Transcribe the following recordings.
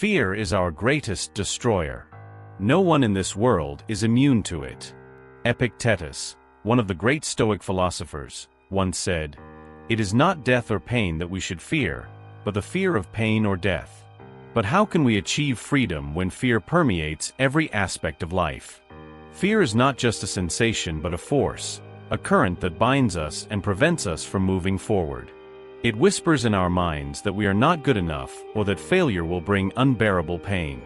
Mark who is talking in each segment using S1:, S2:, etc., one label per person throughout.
S1: Fear is our greatest destroyer. No one in this world is immune to it. Epictetus, one of the great Stoic philosophers, once said, "It is not death or pain that we should fear, but the fear of pain or death." But how can we achieve freedom when fear permeates every aspect of life? Fear is not just a sensation but a force, a current that binds us and prevents us from moving forward. It whispers in our minds that we are not good enough or that failure will bring unbearable pain.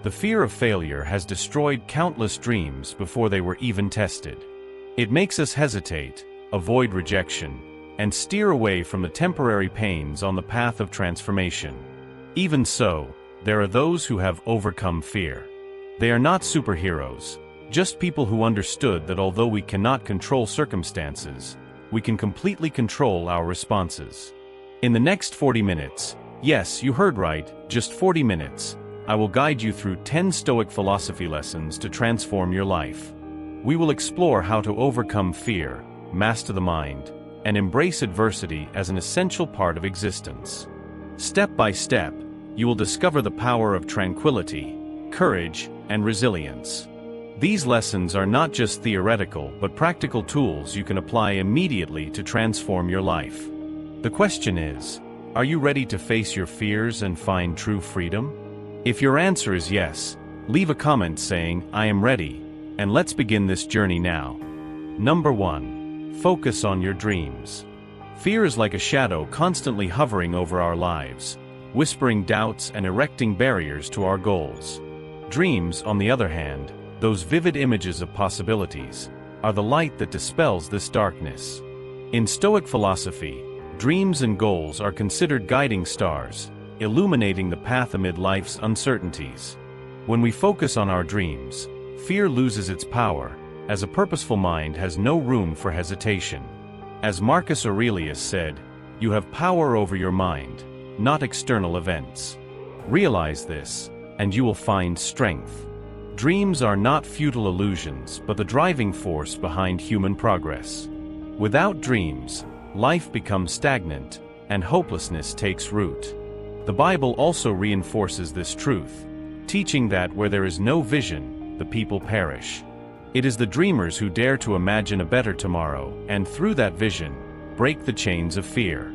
S1: The fear of failure has destroyed countless dreams before they were even tested. It makes us hesitate, avoid rejection, and steer away from the temporary pains on the path of transformation. Even so, there are those who have overcome fear. They are not superheroes, just people who understood that although we cannot control circumstances, we can completely control our responses. In the next 40 minutes, yes, you heard right, just 40 minutes, I will guide you through 10 Stoic philosophy lessons to transform your life. We will explore how to overcome fear, master the mind, and embrace adversity as an essential part of existence. Step by step, you will discover the power of tranquility, courage, and resilience. These lessons are not just theoretical but practical tools you can apply immediately to transform your life. The question is, are you ready to face your fears and find true freedom? If your answer is yes, leave a comment saying, "I am ready," and let's begin this journey now. Number 1. Focus on your dreams. Fear is like a shadow constantly hovering over our lives, whispering doubts and erecting barriers to our goals. Dreams, on the other hand, those vivid images of possibilities, are the light that dispels this darkness. In Stoic philosophy, dreams and goals are considered guiding stars, illuminating the path amid life's uncertainties. When we focus on our dreams, fear loses its power, as a purposeful mind has no room for hesitation. As Marcus Aurelius said, "You have power over your mind, not external events." Realize this, and you will find strength. Dreams are not futile illusions but the driving force behind human progress. Without dreams, life becomes stagnant, and hopelessness takes root. The Bible also reinforces this truth, teaching that where there is no vision, the people perish. It is the dreamers who dare to imagine a better tomorrow, and through that vision, break the chains of fear.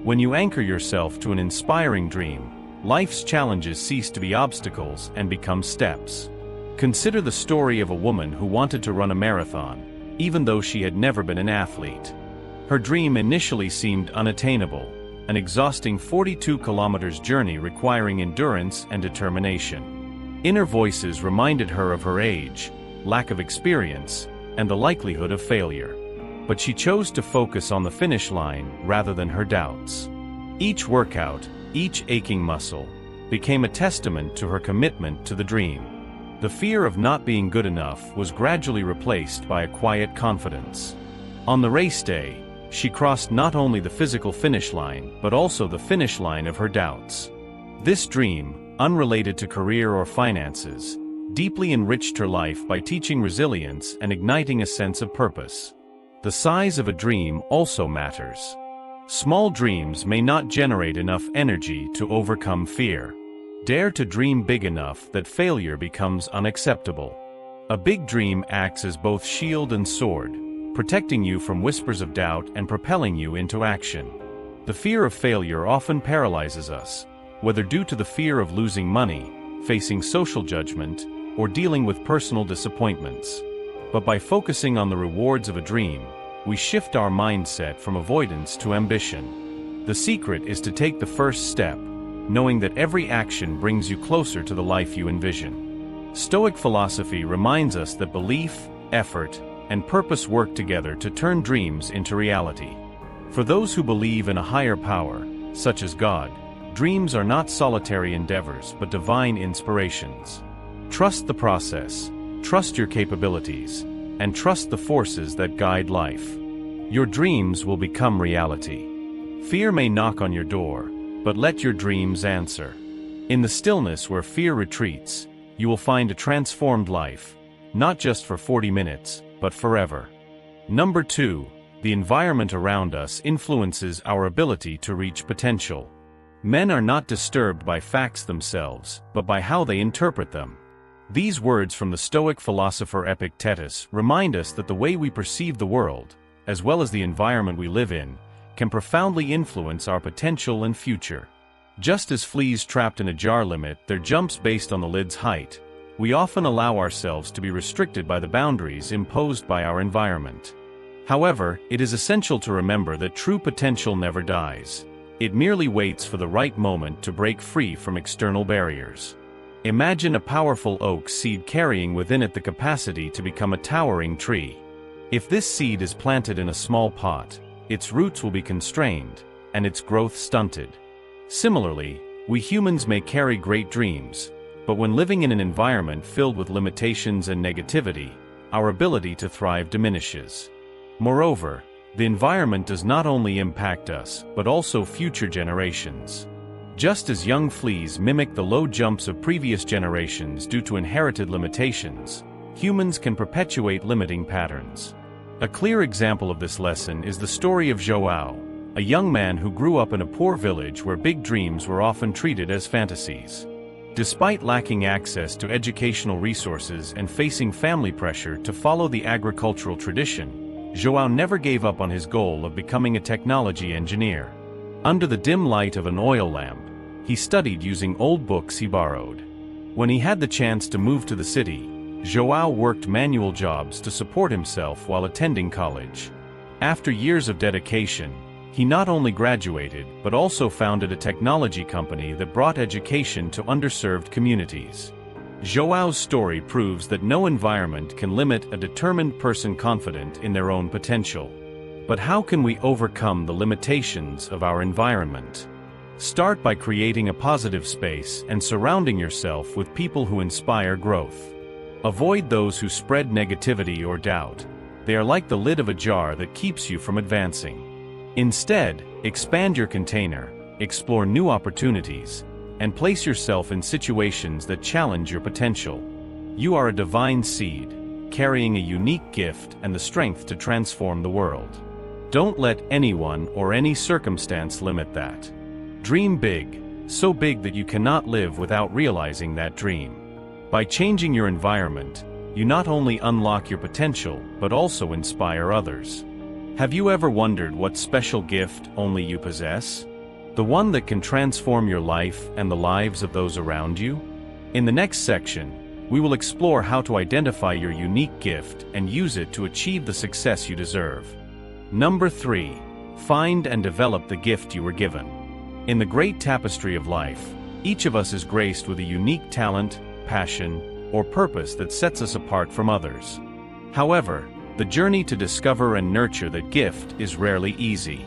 S1: When you anchor yourself to an inspiring dream, life's challenges cease to be obstacles and become steps. Consider the story of a woman who wanted to run a marathon, even though she had never been an athlete. Her dream initially seemed unattainable, an exhausting 42 kilometers journey requiring endurance and determination. Inner voices reminded her of her age, lack of experience, and the likelihood of failure. But she chose to focus on the finish line rather than her doubts. Each workout, each aching muscle, became a testament to her commitment to the dream. The fear of not being good enough was gradually replaced by a quiet confidence. On the race day, she crossed not only the physical finish line but also the finish line of her doubts. This dream, unrelated to career or finances, deeply enriched her life by teaching resilience and igniting a sense of purpose. The size of a dream also matters. Small dreams may not generate enough energy to overcome fear. Dare to dream big enough that failure becomes unacceptable. A big dream acts as both shield and sword, protecting you from whispers of doubt and propelling you into action. The fear of failure often paralyzes us, whether due to the fear of losing money, facing social judgment, or dealing with personal disappointments. But by focusing on the rewards of a dream, we shift our mindset from avoidance to ambition. The secret is to take the first step, knowing that every action brings you closer to the life you envision. Stoic philosophy reminds us that belief, effort, and purpose work together to turn dreams into reality. For those who believe in a higher power, such as God, dreams are not solitary endeavors but divine inspirations. Trust the process, trust your capabilities, and trust the forces that guide life. Your dreams will become reality. Fear may knock on your door, but let your dreams answer. In the stillness where fear retreats, you will find a transformed life, not just for 40 minutes, but forever. Number 2. The environment around us influences our ability to reach potential. Men are not disturbed by facts themselves, but by how they interpret them. These words from the Stoic philosopher Epictetus remind us that the way we perceive the world, as well as the environment we live in, can profoundly influence our potential and future. Just as fleas trapped in a jar limit their jumps based on the lid's height, we often allow ourselves to be restricted by the boundaries imposed by our environment. However, it is essential to remember that true potential never dies. It merely waits for the right moment to break free from external barriers. Imagine a powerful oak seed carrying within it the capacity to become a towering tree. If this seed is planted in a small pot, its roots will be constrained, and its growth stunted. Similarly, we humans may carry great dreams, but when living in an environment filled with limitations and negativity, our ability to thrive diminishes. Moreover, the environment does not only impact us, but also future generations. Just as young fleas mimic the low jumps of previous generations due to inherited limitations, humans can perpetuate limiting patterns. A clear example of this lesson is the story of João, a young man who grew up in a poor village where big dreams were often treated as fantasies. Despite lacking access to educational resources and facing family pressure to follow the agricultural tradition, João never gave up on his goal of becoming a technology engineer. Under the dim light of an oil lamp, he studied using old books he borrowed. When he had the chance to move to the city, João worked manual jobs to support himself while attending college. After years of dedication, he not only graduated but also founded a technology company that brought education to underserved communities. João's story proves that no environment can limit a determined person confident in their own potential. But how can we overcome the limitations of our environment? Start by creating a positive space and surrounding yourself with people who inspire growth. Avoid those who spread negativity or doubt. They are like the lid of a jar that keeps you from advancing. Instead, expand your container, explore new opportunities, and place yourself in situations that challenge your potential. You are a divine seed, carrying a unique gift and the strength to transform the world. Don't let anyone or any circumstance limit that. Dream big, so big that you cannot live without realizing that dream. By changing your environment, you not only unlock your potential but also inspire others. Have you ever wondered what special gift only you possess? The one that can transform your life and the lives of those around you? In the next section, we will explore how to identify your unique gift and use it to achieve the success you deserve. Number 3. Find and develop the gift you were given. In the great tapestry of life, each of us is graced with a unique talent, passion, or purpose that sets us apart from others. However, the journey to discover and nurture that gift is rarely easy.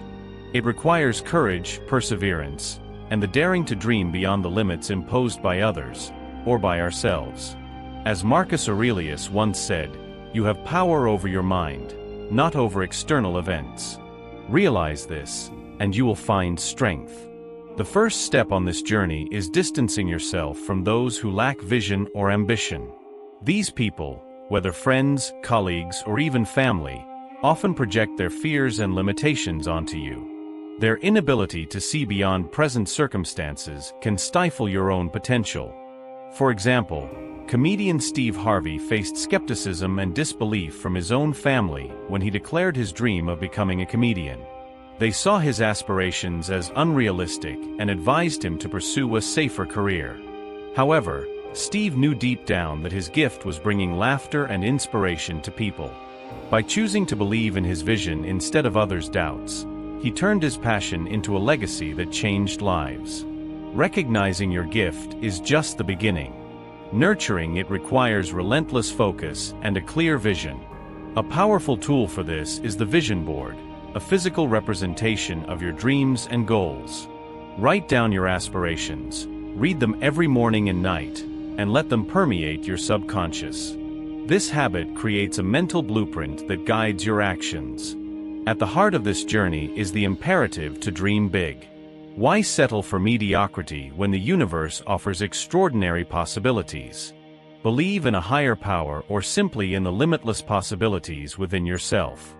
S1: It requires courage, perseverance, and the daring to dream beyond the limits imposed by others, or by ourselves. As Marcus Aurelius once said, "You have power over your mind, not over external events." Realize this, and you will find strength. The first step on this journey is distancing yourself from those who lack vision or ambition. These people, whether friends, colleagues, or even family, often project their fears and limitations onto you. Their inability to see beyond present circumstances can stifle your own potential. For example, comedian Steve Harvey faced skepticism and disbelief from his own family when he declared his dream of becoming a comedian. They saw his aspirations as unrealistic and advised him to pursue a safer career. However, Steve knew deep down that his gift was bringing laughter and inspiration to people. By choosing to believe in his vision instead of others' doubts, he turned his passion into a legacy that changed lives. Recognizing your gift is just the beginning. Nurturing it requires relentless focus and a clear vision. A powerful tool for this is the vision board, a physical representation of your dreams and goals. Write down your aspirations, read them every morning and night, and let them permeate your subconscious. This habit creates a mental blueprint that guides your actions. At the heart of this journey is the imperative to dream big. Why settle for mediocrity when the universe offers extraordinary possibilities? Believe in a higher power or simply in the limitless possibilities within yourself.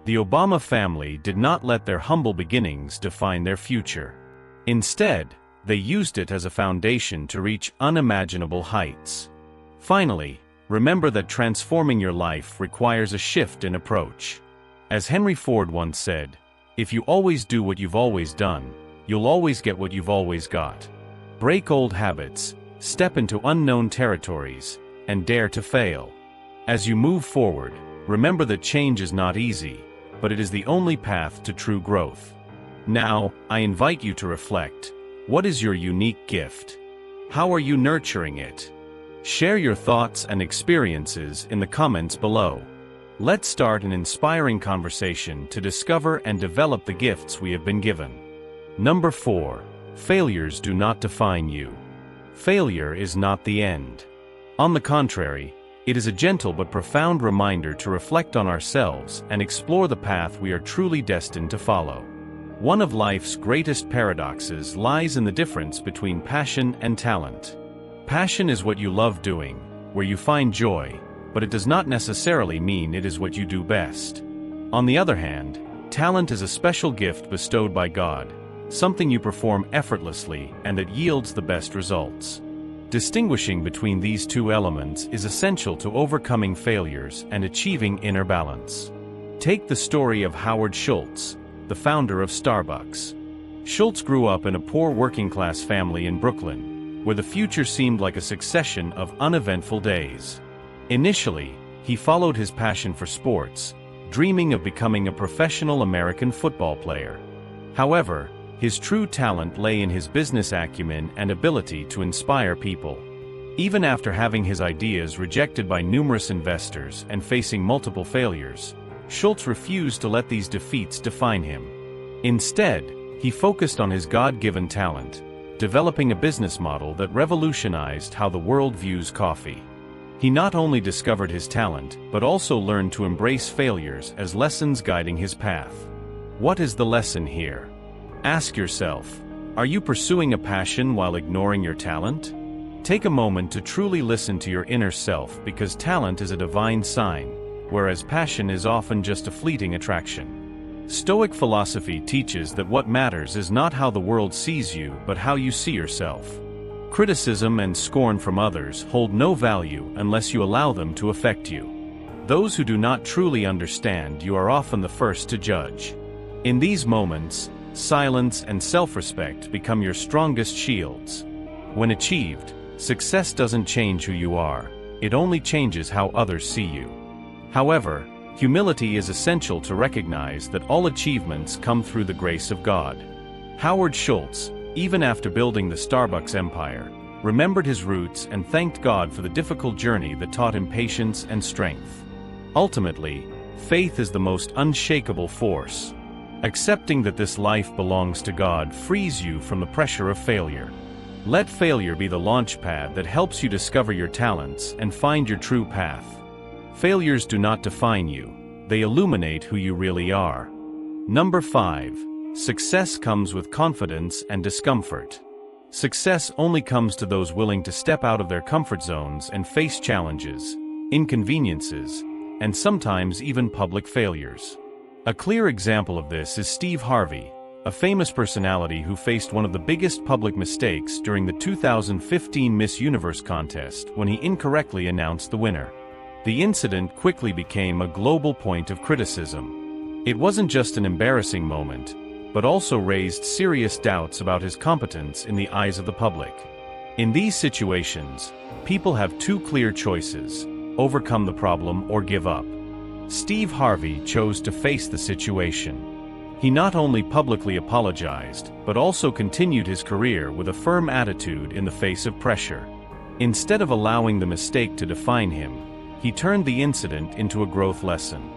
S1: The Obama family did not let their humble beginnings define their future. Instead, They used it as a foundation to reach unimaginable heights. Finally, remember that transforming your life requires a shift in approach. As Henry Ford once said, "If you always do what you've always done, you'll always get what you've always got." Break old habits, step into unknown territories, and dare to fail. As you move forward, remember that change is not easy, but it is the only path to true growth. Now, I invite you to reflect. What is your unique gift? How are you nurturing it? Share your thoughts and experiences in the comments below. Let's start an inspiring conversation to discover and develop the gifts we have been given. Number 4. Failures do not define you. Failure is not the end. On the contrary, it is a gentle but profound reminder to reflect on ourselves and explore the path we are truly destined to follow. One of life's greatest paradoxes lies in the difference between passion and talent. Passion is what you love doing, where you find joy, but it does not necessarily mean it is what you do best. On the other hand, talent is a special gift bestowed by God, something you perform effortlessly and that yields the best results. Distinguishing between these two elements is essential to overcoming failures and achieving inner balance. Take the story of Howard Schultz, the founder of Starbucks. Schultz grew up in a poor working-class family in Brooklyn, where the future seemed like a succession of uneventful days. Initially, he followed his passion for sports, dreaming of becoming a professional American football player. However, his true talent lay in his business acumen and ability to inspire people. Even after having his ideas rejected by numerous investors and facing multiple failures, Schultz refused to let these defeats define him. Instead, he focused on his God-given talent, developing a business model that revolutionized how the world views coffee. He not only discovered his talent, but also learned to embrace failures as lessons guiding his path. What is the lesson here? Ask yourself, are you pursuing a passion while ignoring your talent? Take a moment to truly listen to your inner self, because talent is a divine sign, whereas passion is often just a fleeting attraction. Stoic philosophy teaches that what matters is not how the world sees you, but how you see yourself. Criticism and scorn from others hold no value unless you allow them to affect you. Those who do not truly understand you are often the first to judge. In these moments, silence and self-respect become your strongest shields. When achieved, success doesn't change who you are, it only changes how others see you. However, humility is essential to recognize that all achievements come through the grace of God. Howard Schultz, even after building the Starbucks empire, remembered his roots and thanked God for the difficult journey that taught him patience and strength. Ultimately, faith is the most unshakable force. Accepting that this life belongs to God frees you from the pressure of failure. Let failure be the launchpad that helps you discover your talents and find your true path. Failures do not define you, they illuminate who you really are. Number 5. Success comes with confidence and discomfort. Success only comes to those willing to step out of their comfort zones and face challenges, inconveniences, and sometimes even public failures. A clear example of this is Steve Harvey, a famous personality who faced one of the biggest public mistakes during the 2015 Miss Universe contest when he incorrectly announced the winner. The incident quickly became a global point of criticism. It wasn't just an embarrassing moment, but also raised serious doubts about his competence in the eyes of the public. In these situations, people have two clear choices: overcome the problem or give up. Steve Harvey chose to face the situation. He not only publicly apologized, but also continued his career with a firm attitude in the face of pressure. Instead of allowing the mistake to define him, he turned the incident into a growth lesson.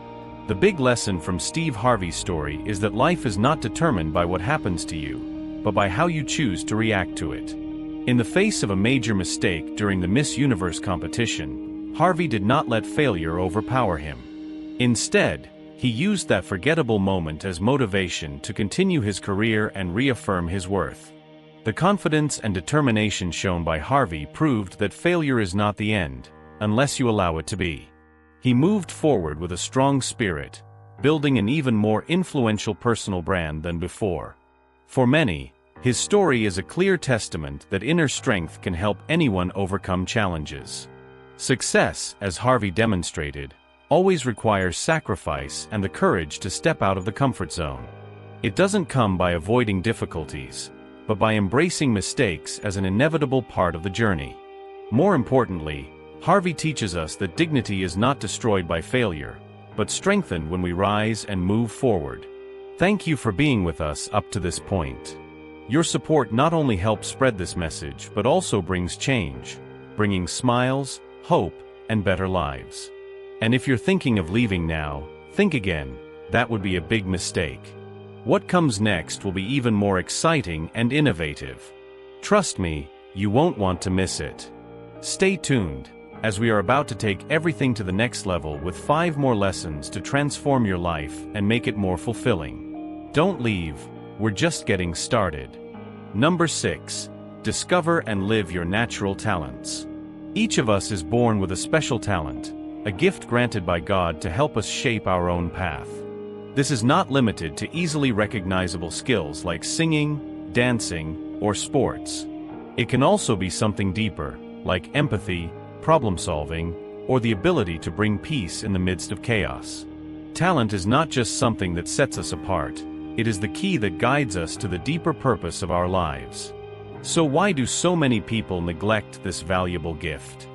S1: The big lesson from Steve Harvey's story is that life is not determined by what happens to you, but by how you choose to react to it. In the face of a major mistake during the Miss Universe competition, Harvey did not let failure overpower him. Instead, he used that forgettable moment as motivation to continue his career and reaffirm his worth. The confidence and determination shown by Harvey proved that failure is not the end, unless you allow it to be. He moved forward with a strong spirit, building an even more influential personal brand than before. For many, His story is a clear testament that inner strength can help anyone overcome challenges. Success, as Harvey demonstrated, always requires sacrifice and the courage to step out of the comfort zone. It doesn't come by avoiding difficulties, but by embracing mistakes as an inevitable part of the journey. More importantly, Harvey teaches us that dignity is not destroyed by failure, but strengthened when we rise and move forward. Thank you for being with us up to this point. Your support not only helps spread this message but also brings change, bringing smiles, hope, and better lives. And if you're thinking of leaving now, think again. That would be a big mistake. What comes next will be even more exciting and innovative. Trust me, you won't want to miss it. Stay tuned, as we are about to take everything to the next level with 5 more lessons to transform your life and make it more fulfilling. Don't leave, we're just getting started. Number 6. Discover and live your natural talents. Each of us is born with a special talent, a gift granted by God to help us shape our own path. This is not limited to easily recognizable skills like singing, dancing, or sports. It can also be something deeper, like empathy, problem-solving, or the ability to bring peace in the midst of chaos. Talent is not just something that sets us apart, it is the key that guides us to the deeper purpose of our lives. So why do so many people neglect this valuable gift?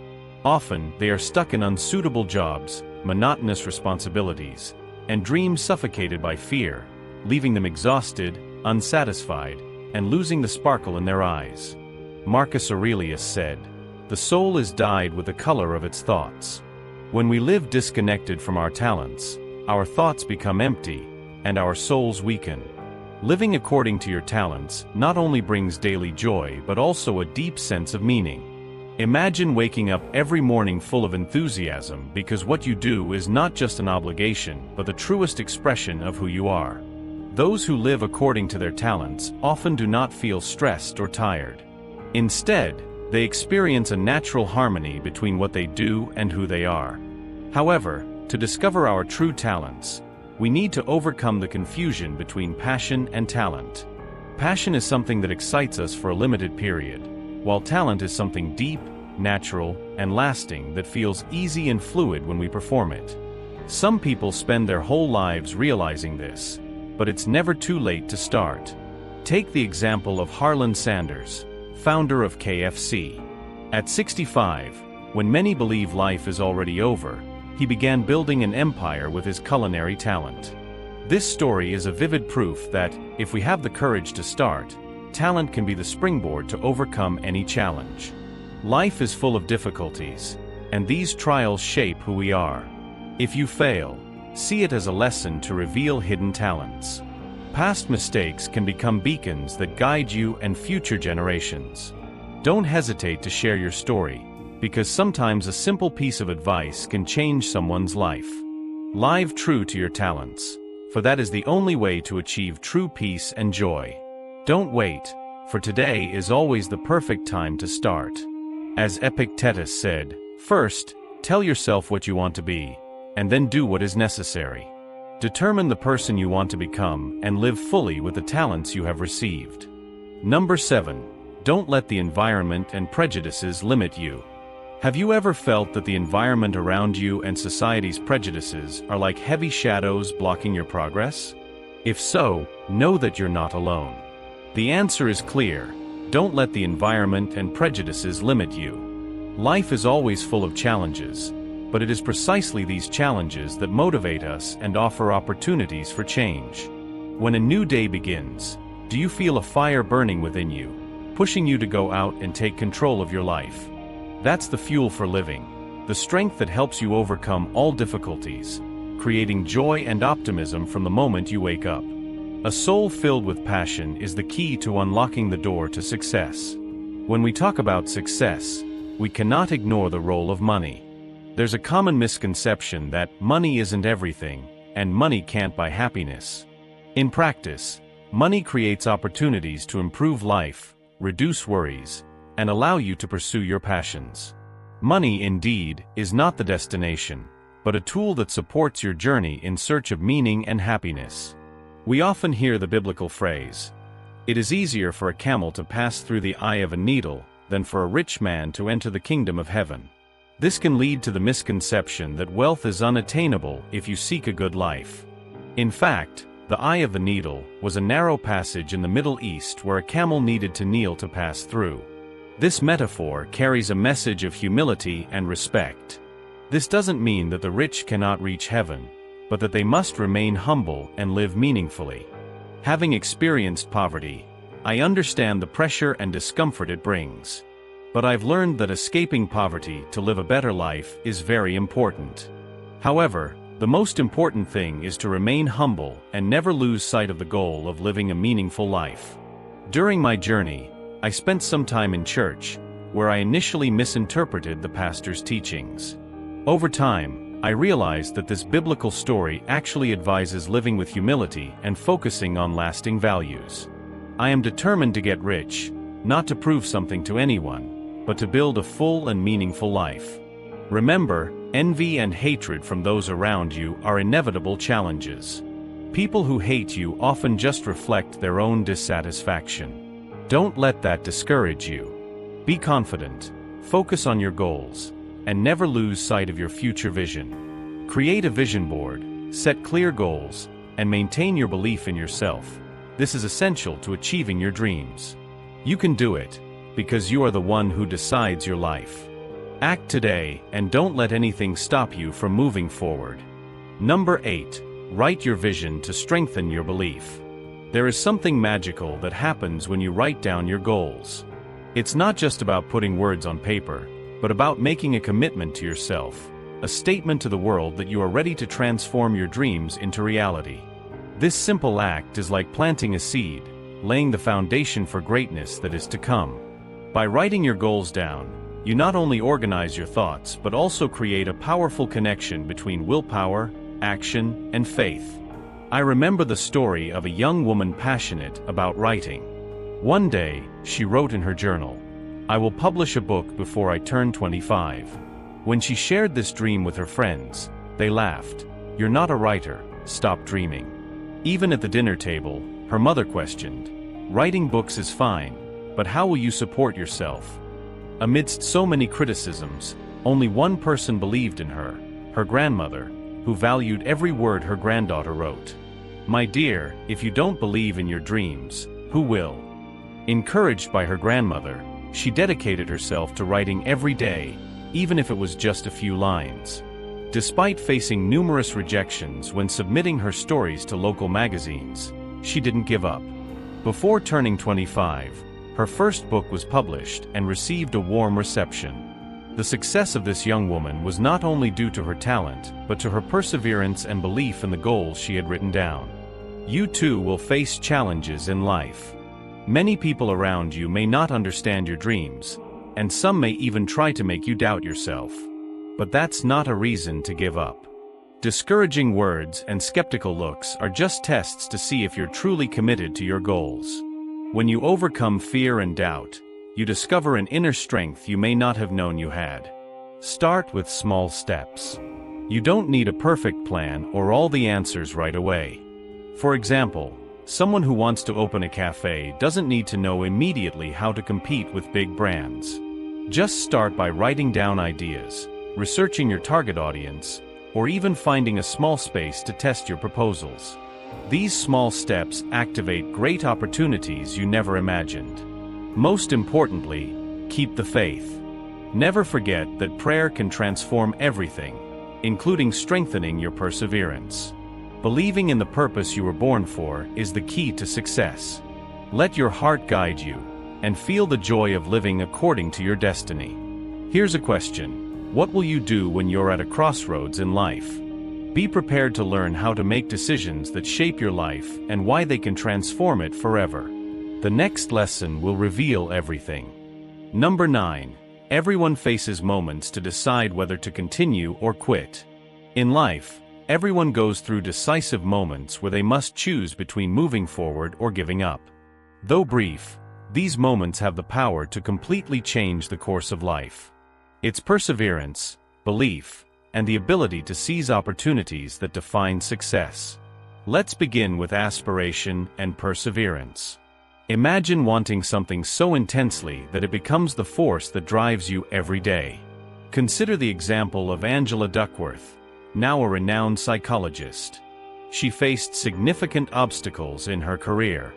S1: Often, they are stuck in unsuitable jobs, monotonous responsibilities, and dreams suffocated by fear, leaving them exhausted, unsatisfied, and losing the sparkle in their eyes. Marcus Aurelius said, "The soul is dyed with the color of its thoughts." When we live disconnected from our talents, our thoughts become empty, and our souls weaken. Living according to your talents not only brings daily joy but also a deep sense of meaning. Imagine waking up every morning full of enthusiasm because what you do is not just an obligation but the truest expression of who you are. Those who live according to their talents often do not feel stressed or tired. Instead, they experience a natural harmony between what they do and who they are. However, to discover our true talents, we need to overcome the confusion between passion and talent. Passion is something that excites us for a limited period, while talent is something deep, natural, and lasting that feels easy and fluid when we perform it. Some people spend their whole lives realizing this, but it's never too late to start. Take the example of Harlan Sanders, founder of KFC. At 65, when many believe life is already over, he began building an empire with his culinary talent. This story is a vivid proof that, if we have the courage to start, talent can be the springboard to overcome any challenge. Life is full of difficulties, and these trials shape who we are. If you fail, see it as a lesson to reveal hidden talents. Past mistakes can become beacons that guide you and future generations. Don't hesitate to share your story, because sometimes a simple piece of advice can change someone's life. Live true to your talents, for that is the only way to achieve true peace and joy. Don't wait, for today is always the perfect time to start. As Epictetus said, first, tell yourself what you want to be, and then do what is necessary. Determine the person you want to become and live fully with the talents you have received. Number 7. Don't let the environment and prejudices limit you. Have you ever felt that the environment around you and society's prejudices are like heavy shadows blocking your progress? If so, know that you're not alone. The answer is clear: don't let the environment and prejudices limit you. Life is always full of challenges, but it is precisely these challenges that motivate us and offer opportunities for change. When a new day begins, do you feel a fire burning within you, pushing you to go out and take control of your life? That's the fuel for living, the strength that helps you overcome all difficulties, creating joy and optimism from the moment you wake up. A soul filled with passion is the key to unlocking the door to success. When we talk about success, we cannot ignore the role of money. There's a common misconception that money isn't everything, and money can't buy happiness. In practice, money creates opportunities to improve life, reduce worries, and allow you to pursue your passions. Money, indeed, is not the destination, but a tool that supports your journey in search of meaning and happiness. We often hear the biblical phrase, It is easier for a camel to pass through the eye of a needle than for a rich man to enter the kingdom of heaven. This can lead to the misconception that wealth is unattainable if you seek a good life. In fact, the eye of the needle was a narrow passage in the Middle East where a camel needed to kneel to pass through. This metaphor carries a message of humility and respect. This doesn't mean that the rich cannot reach heaven, but that they must remain humble and live meaningfully. Having experienced poverty, I understand the pressure and discomfort it brings. But I've learned that escaping poverty to live a better life is very important. However, the most important thing is to remain humble and never lose sight of the goal of living a meaningful life. During my journey, I spent some time in church, where I initially misinterpreted the pastor's teachings. Over time, I realized that this biblical story actually advises living with humility and focusing on lasting values. I am determined to get rich, not to prove something to anyone, but to build a full and meaningful life. Remember, envy and hatred from those around you are inevitable challenges. People who hate you often just reflect their own dissatisfaction. Don't let that discourage you. Be confident, focus on your goals, and never lose sight of your future vision. Create a vision board, set clear goals, and maintain your belief in yourself. This is essential to achieving your dreams. You can do it, because you are the one who decides your life. Act today and don't let anything stop you from moving forward. Number 8. Write your vision to strengthen your belief. There is something magical that happens when you write down your goals. It's not just about putting words on paper, but about making a commitment to yourself, a statement to the world that you are ready to transform your dreams into reality. This simple act is like planting a seed, laying the foundation for greatness that is to come. By writing your goals down, you not only organize your thoughts but also create a powerful connection between willpower, action, and faith. I remember the story of a young woman passionate about writing. One day, she wrote in her journal, "I will publish a book before I turn 25. When she shared this dream with her friends, they laughed. "You're not a writer, stop dreaming." Even at the dinner table, her mother questioned, "Writing books is fine, but how will you support yourself?" Amidst so many criticisms, only one person believed in her, her grandmother, who valued every word her granddaughter wrote. "My dear, if you don't believe in your dreams, who will?" Encouraged by her grandmother, she dedicated herself to writing every day, even if it was just a few lines. Despite facing numerous rejections when submitting her stories to local magazines, she didn't give up. Before turning 25, her first book was published and received a warm reception. The success of this young woman was not only due to her talent, but to her perseverance and belief in the goals she had written down. You too will face challenges in life. Many people around you may not understand your dreams, and some may even try to make you doubt yourself. But that's not a reason to give up. Discouraging words and skeptical looks are just tests to see if you're truly committed to your goals. When you overcome fear and doubt, you discover an inner strength you may not have known you had. Start with small steps. You don't need a perfect plan or all the answers right away. For example, someone who wants to open a cafe doesn't need to know immediately how to compete with big brands. Just start by writing down ideas, researching your target audience, or even finding a small space to test your proposals. These small steps activate great opportunities you never imagined. Most importantly, keep the faith. Never forget that prayer can transform everything, including strengthening your perseverance. Believing in the purpose you were born for is the key to success. Let your heart guide you, and feel the joy of living according to your destiny. Here's a question: what will you do when you're at a crossroads in life? Be prepared to learn how to make decisions that shape your life and why they can transform it forever. The next lesson will reveal everything. Number 9. Everyone faces moments to decide whether to continue or quit. In life, everyone goes through decisive moments where they must choose between moving forward or giving up. Though brief, these moments have the power to completely change the course of life. It's perseverance, belief, and the ability to seize opportunities that define success. Let's begin with aspiration and perseverance. Imagine wanting something so intensely that it becomes the force that drives you every day. Consider the example of Angela Duckworth, now a renowned psychologist. She faced significant obstacles in her career.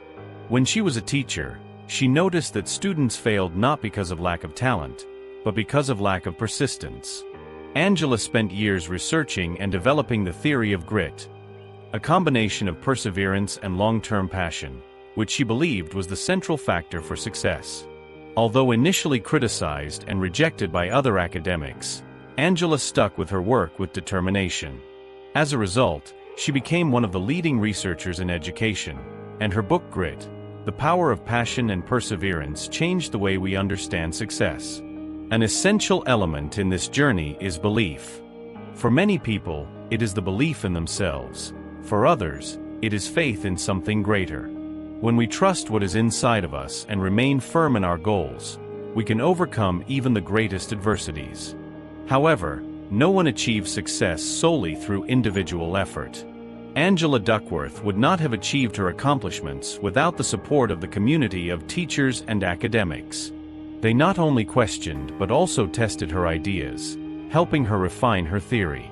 S1: When she was a teacher, she noticed that students failed not because of lack of talent, but because of lack of persistence. Angela spent years researching and developing the theory of grit, a combination of perseverance and long-term passion, which she believed was the central factor for success. Although initially criticized and rejected by other academics, Angela stuck with her work with determination. As a result, she became one of the leading researchers in education, and her book Grit, The Power of Passion and Perseverance, changed the way we understand success. An essential element in this journey is belief. For many people, it is the belief in themselves. For others, it is faith in something greater. When we trust what is inside of us and remain firm in our goals, we can overcome even the greatest adversities. However, no one achieves success solely through individual effort. Angela Duckworth would not have achieved her accomplishments without the support of the community of teachers and academics. They not only questioned but also tested her ideas, helping her refine her theory.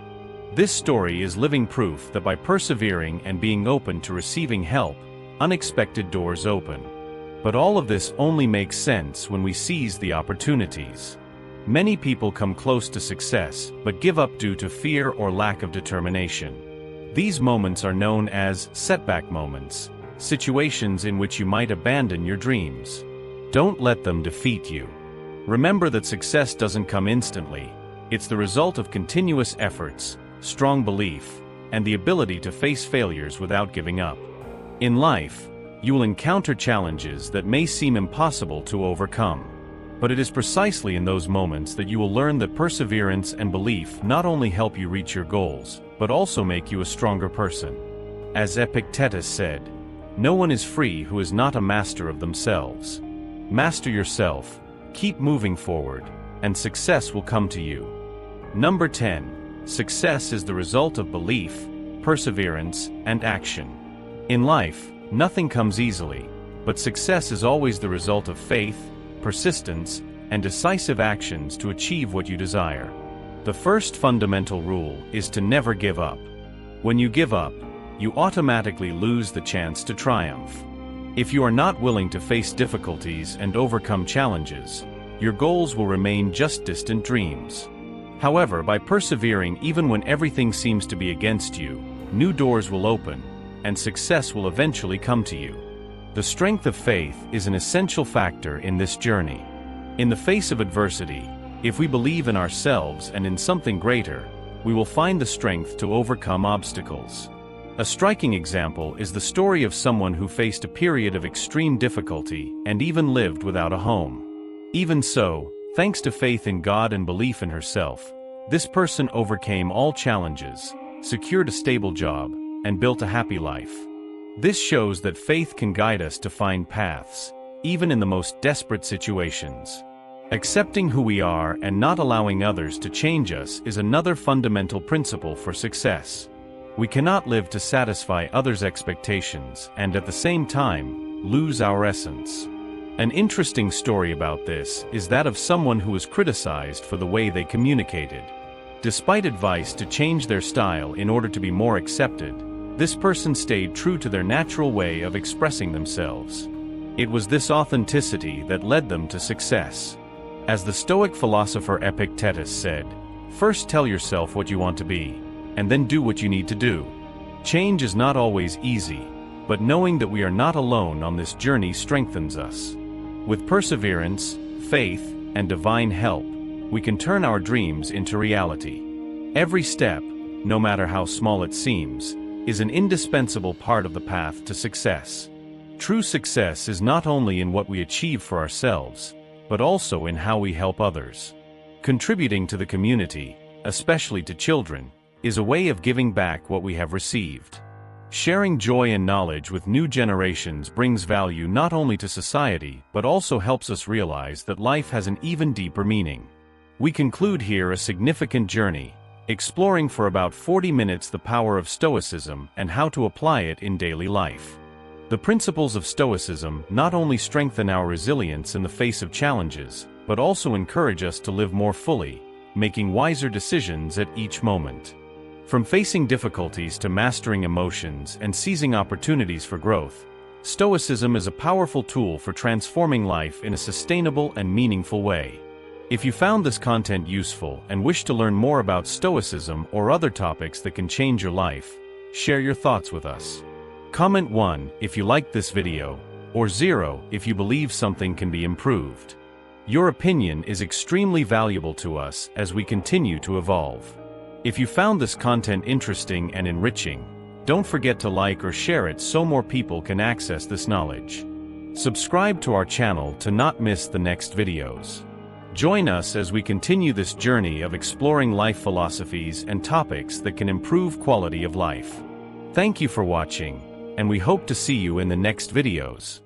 S1: This story is living proof that by persevering and being open to receiving help, unexpected doors open. But all of this only makes sense when we seize the opportunities. Many people come close to success but give up due to fear or lack of determination. These moments are known as setback moments, situations in which you might abandon your dreams. Don't let them defeat you. Remember that success doesn't come instantly. It's the result of continuous efforts, strong belief, and the ability to face failures without giving up. In life, you will encounter challenges that may seem impossible to overcome. But it is precisely in those moments that you will learn that perseverance and belief not only help you reach your goals, but also make you a stronger person. As Epictetus said, "No one is free who is not a master of themselves." Master yourself, keep moving forward, and success will come to you. Number 10. Success is the result of belief, perseverance, and action. In life, nothing comes easily, but success is always the result of faith, persistence, and decisive actions to achieve what you desire. The first fundamental rule is to never give up. When you give up, you automatically lose the chance to triumph. If you are not willing to face difficulties and overcome challenges, your goals will remain just distant dreams. However, by persevering even when everything seems to be against you, new doors will open, and success will eventually come to you. The strength of faith is an essential factor in this journey. In the face of adversity, if we believe in ourselves and in something greater, we will find the strength to overcome obstacles. A striking example is the story of someone who faced a period of extreme difficulty and even lived without a home. Even so, thanks to faith in God and belief in herself, this person overcame all challenges, secured a stable job, and built a happy life. This shows that faith can guide us to find paths, even in the most desperate situations. Accepting who we are and not allowing others to change us is another fundamental principle for success. We cannot live to satisfy others' expectations and at the same time, lose our essence. An interesting story about this is that of someone who was criticized for the way they communicated. Despite advice to change their style in order to be more accepted, this person stayed true to their natural way of expressing themselves. It was this authenticity that led them to success. As the Stoic philosopher Epictetus said, "First tell yourself what you want to be, and then do what you need to do." Change is not always easy, but knowing that we are not alone on this journey strengthens us. With perseverance, faith, and divine help, we can turn our dreams into reality. Every step, no matter how small it seems, is an indispensable part of the path to success. True success is not only in what we achieve for ourselves, but also in how we help others. Contributing to the community, especially to children, is a way of giving back what we have received. Sharing joy and knowledge with new generations brings value not only to society but also helps us realize that life has an even deeper meaning. We conclude here a significant journey, exploring for about 40 minutes the power of Stoicism and how to apply it in daily life. The principles of Stoicism not only strengthen our resilience in the face of challenges, but also encourage us to live more fully, making wiser decisions at each moment. From facing difficulties to mastering emotions and seizing opportunities for growth, Stoicism is a powerful tool for transforming life in a sustainable and meaningful way. If you found this content useful and wish to learn more about Stoicism or other topics that can change your life, share your thoughts with us. Comment 1 if you liked this video, or 0 if you believe something can be improved. Your opinion is extremely valuable to us as we continue to evolve. If you found this content interesting and enriching, don't forget to like or share it so more people can access this knowledge. Subscribe to our channel to not miss the next videos. Join us as we continue this journey of exploring life philosophies and topics that can improve quality of life. Thank you for watching, and we hope to see you in the next videos.